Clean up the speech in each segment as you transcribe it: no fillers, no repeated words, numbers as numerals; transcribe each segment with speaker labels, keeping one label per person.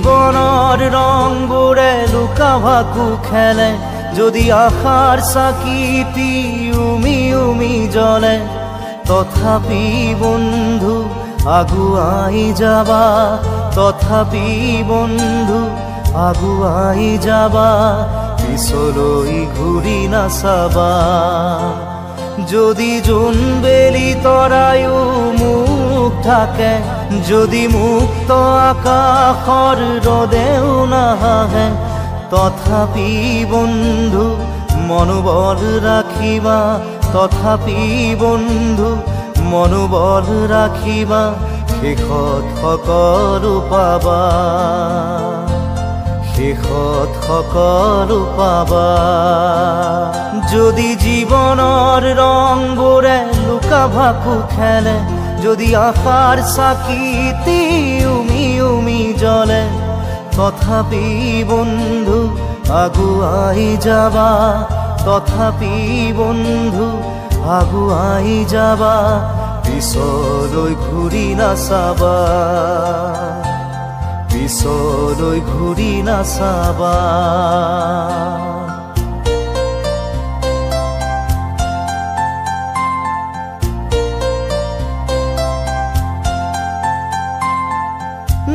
Speaker 1: জীৱনৰ ৰংবোৰে লুকা ভাকু খেলে, যদি আশাৰ চাকিটি উমি উমি জ্বলে, তথাপি বন্ধু আগুৱাই যাবা, তথাপি বন্ধু আগুৱাই যাবা, পিছলৈ ঘূৰি নাচাবা। যদি জোনবেলি তৰায়ো মুখ ঢাকে, যদি মুক্ত আকাশৰ ৰদেও নাহে, তথাপি বন্ধু মনোবল ৰাখিবা, তথাপি বন্ধু মনোবল ৰাখিবা, শেষত সকলো পাবা, শেষত সকলো পাবা। যদি জীৱনৰ ৰংবোৰে লুকা ভাকু খেলে, যদি আশাৰ চাকিটি উমি উমি জ্বলে, তথাপি বন্ধু আগুৱাই যাবা, তথাপি বন্ধু আগুৱাই যাবা, পিছলৈ ঘূৰি নাচাবা, পিছলৈ ঘূৰি নাচাবা।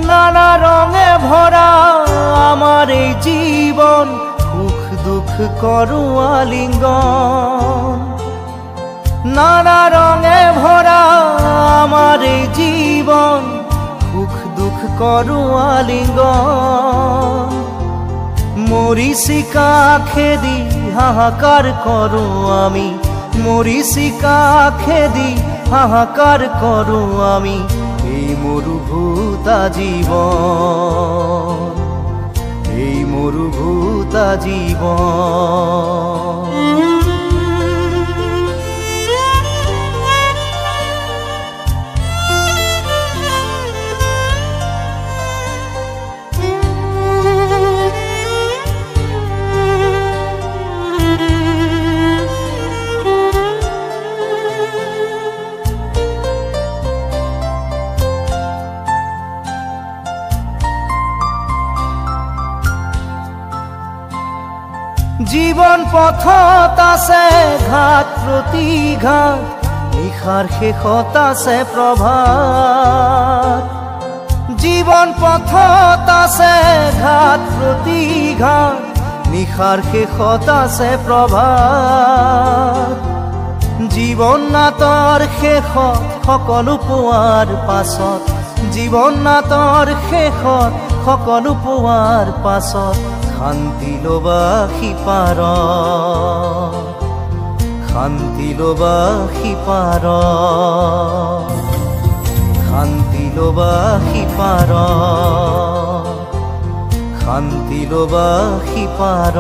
Speaker 1: নানা রঙে ভরা আমার এই জীবন, সুখ দুঃখ করু আলিঙ্গন। নানা রঙে ভরা আমার এই জীবন, সুখ দুঃখ করু আলিঙ্গন। মরিচিকা খেদি হাহাকার করু আমি, মরিচিকা খেদি হাহাকার করু আমি, এই মরুভূতা জীবন, এই মরুভূতা জীবন। জীবন পথত আছে ঘাট প্ৰতিঘাট, নিশাৰ শেষত আছে প্ৰভাত। জীবন পথত আছে ঘাট প্ৰতিঘাট, নিশাৰ শেষত আছে প্ৰভাত। জীৱন নাটৰ শেষত সকলো পোৱাৰ পাছত, জীৱন নাটৰ শেষত সকলো পোৱাৰ পাছত, শান্তি লবা সিপাৰ, শান্তি লবা সিপাৰ, শান্তি লবা সিপাৰ, শান্তি লবা সিপাৰ।